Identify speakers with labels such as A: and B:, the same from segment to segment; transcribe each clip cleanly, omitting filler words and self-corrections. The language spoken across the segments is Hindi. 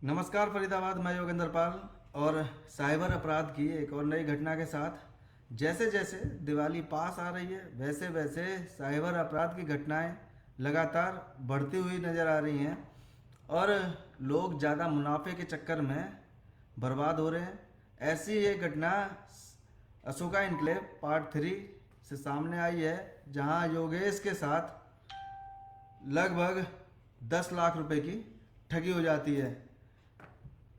A: नमस्कार फरीदाबाद, मैं योगेंद्र पाल और साइबर अपराध की एक और नई घटना के साथ। जैसे जैसे दिवाली पास आ रही है वैसे वैसे साइबर अपराध की घटनाएं लगातार बढ़ती हुई नज़र आ रही हैं और लोग ज़्यादा मुनाफे के चक्कर में बर्बाद हो रहे हैं। ऐसी एक घटना अशोका इनक्लेव पार्ट 3 से सामने आई है, जहां योगेश के साथ लगभग 10 लाख रुपए की ठगी हो जाती है।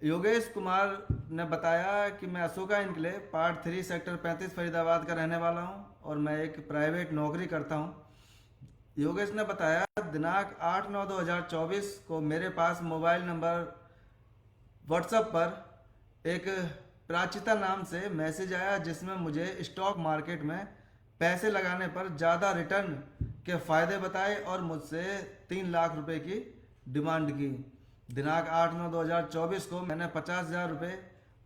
A: योगेश कुमार ने बताया कि मैं Ashoka enclave part 3 sector 35 Faridabad का रहने वाला हूं और मैं एक प्राइवेट नौकरी करता हूं। योगेश ने बताया दिनांक 8/9/2024 को मेरे पास मोबाइल नंबर व्हाट्सएप पर एक प्राचिता नाम से मैसेज आया, जिसमें मुझे स्टॉक मार्केट में पैसे लगाने पर ज़्यादा रिटर्न के फ़ायदे बताए और मुझसे 3 लाख रुपए की डिमांड की। दिनांक 8/9/2024 को मैंने 50,000 रुपये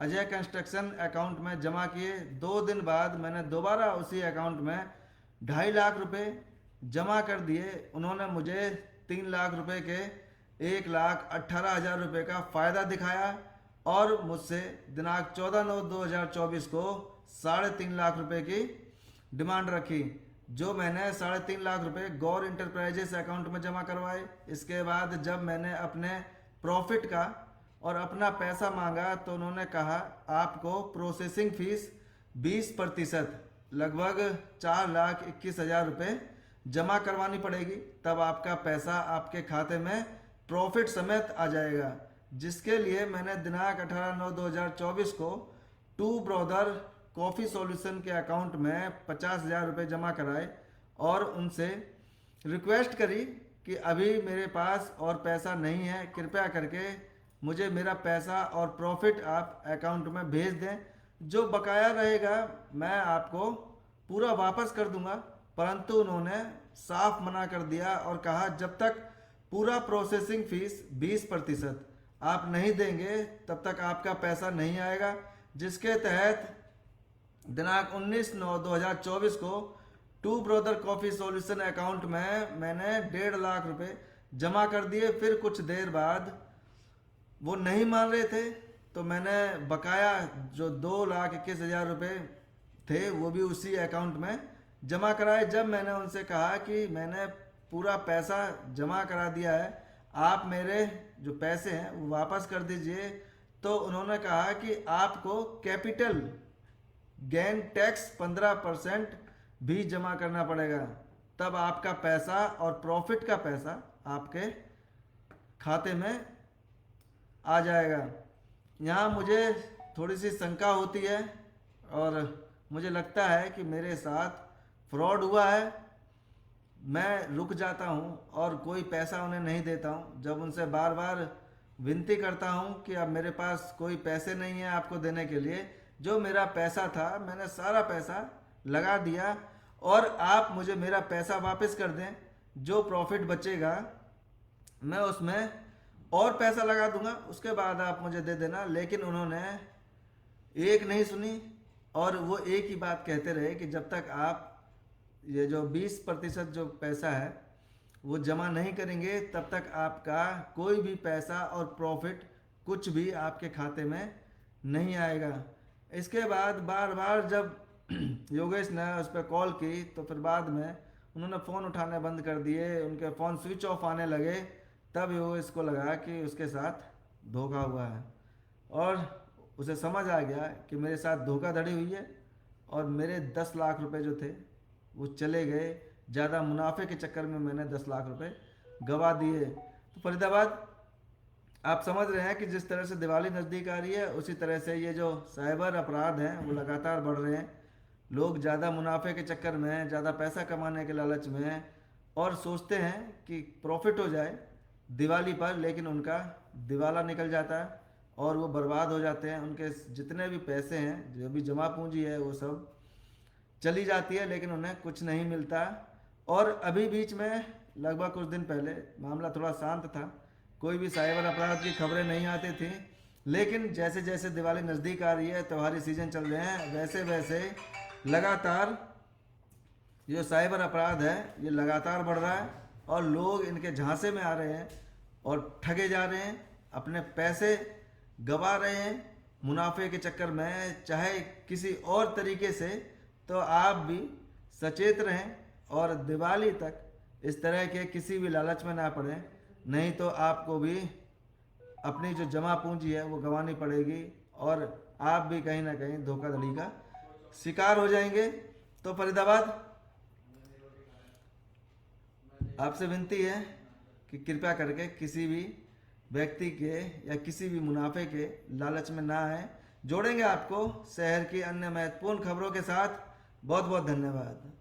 A: अजय कंस्ट्रक्शन अकाउंट में जमा किए। 2 दिन बाद मैंने दोबारा उसी अकाउंट में 2.5 लाख रुपये जमा कर दिए। उन्होंने मुझे 3 लाख रुपये के 1,18,000 रुपये का फ़ायदा दिखाया और मुझसे दिनांक 14/9/2024 को 3.5 लाख रुपये की डिमांड रखी, जो मैंने 3.5 लाख रुपये गौर इंटरप्राइजेस अकाउंट में जमा करवाए। इसके बाद जब मैंने अपने प्रॉफिट का और अपना पैसा मांगा तो उन्होंने कहा आपको प्रोसेसिंग फीस 20% लगभग 4,21,000 रुपये जमा करवानी पड़ेगी, तब आपका पैसा आपके खाते में प्रॉफिट समेत आ जाएगा। जिसके लिए मैंने दिनांक 18/9/2024 को टू ब्रदर कॉफ़ी सॉल्यूशन के अकाउंट में 50,000 रुपये जमा कराए और उनसे रिक्वेस्ट करी कि अभी मेरे पास और पैसा नहीं है, कृपया करके मुझे मेरा पैसा और प्रॉफिट आप अकाउंट में भेज दें। जो बकाया रहेगा मैं आपको पूरा वापस कर दूंगा। परंतु उन्होंने साफ मना कर दिया और कहा जब तक पूरा प्रोसेसिंग फीस 20% आप नहीं देंगे तब तक आपका पैसा नहीं आएगा। जिसके तहत दिनांक 19/9/2024 को Two Brother Coffee Solution account में मैंने 1.5 लाख रुपये जमा कर दिए। फिर कुछ देर बाद वो नहीं मान रहे थे तो मैंने बकाया जो 2,21,000 रुपये थे वो भी उसी अकाउंट में जमा कराए। जब मैंने उनसे कहा कि मैंने पूरा पैसा जमा करा दिया है, आप मेरे जो पैसे हैं वो वापस कर दीजिए, तो उन्होंने कहा कि आपको कैपिटल गेन टैक्स 15% भी जमा करना पड़ेगा, तब आपका पैसा और प्रॉफिट का पैसा आपके खाते में आ जाएगा। यहाँ मुझे थोड़ी सी शंका होती है और मुझे लगता है कि मेरे साथ फ्रॉड हुआ है। मैं रुक जाता हूँ और कोई पैसा उन्हें नहीं देता हूँ, जब उनसे बार बार विनती करता हूँ कि अब मेरे पास कोई पैसे नहीं है आपको देने के लिए। जो मेरा पैसा था मैंने सारा पैसा लगा दिया और आप मुझे मेरा पैसा वापस कर दें। जो प्रॉफिट बचेगा मैं उसमें और पैसा लगा दूंगा, उसके बाद आप मुझे दे देना। लेकिन उन्होंने एक नहीं सुनी और वो एक ही बात कहते रहे कि जब तक आप ये जो 20% जो पैसा है वो जमा नहीं करेंगे तब तक आपका कोई भी पैसा और प्रॉफिट कुछ भी आपके खाते में नहीं आएगा। इसके बाद बार बार जब योगेश ने उस पर कॉल की तो फिर बाद में उन्होंने फ़ोन उठाने बंद कर दिए, उनके फ़ोन स्विच ऑफ आने लगे। तब योगेश को लगा कि उसके साथ धोखा हुआ है और उसे समझ आ गया कि मेरे साथ धोखाधड़ी हुई है और मेरे 10 लाख रुपए जो थे वो चले गए। ज़्यादा मुनाफे के चक्कर में मैंने 10 लाख रुपए गवा दिए। तो फरीदाबाद आप समझ रहे हैं कि जिस तरह से दिवाली नज़दीक आ रही है उसी तरह से ये जो साइबर अपराध हैं वो लगातार बढ़ रहे हैं। लोग ज़्यादा मुनाफे के चक्कर में, ज़्यादा पैसा कमाने के लालच में और सोचते हैं कि प्रॉफिट हो जाए दिवाली पर, लेकिन उनका दिवाला निकल जाता है और वो बर्बाद हो जाते हैं। उनके जितने भी पैसे हैं, जो भी जमा पूंजी है, वो सब चली जाती है, लेकिन उन्हें कुछ नहीं मिलता। और अभी बीच में लगभग कुछ दिन पहले मामला थोड़ा शांत था, कोई भी साइबर अपराध की खबरें नहीं आती थी। लेकिन जैसे जैसे दिवाली नज़दीक आ रही है, त्योहारी सीजन चल रहे हैं, वैसे वैसे लगातार ये साइबर अपराध है ये लगातार बढ़ रहा है और लोग इनके झांसे में आ रहे हैं और ठगे जा रहे हैं। अपने पैसे गंवा रहे हैं मुनाफे के चक्कर में, चाहे किसी और तरीके से, तो आप भी सचेत रहें और दिवाली तक इस तरह के किसी भी लालच में ना पड़ें, नहीं तो आपको भी अपनी जो जमा पूंजी है वो गंवानी पड़ेगी और आप भी कहीं ना कहीं धोखाधड़ी का शिकार हो जाएंगे। तो फरीदाबाद, आपसे विनती है कि कृपया करके किसी भी व्यक्ति के या किसी भी मुनाफे के लालच में ना आए। जोड़ेंगे आपको शहर की अन्य महत्वपूर्ण खबरों के साथ। बहुत बहुत धन्यवाद।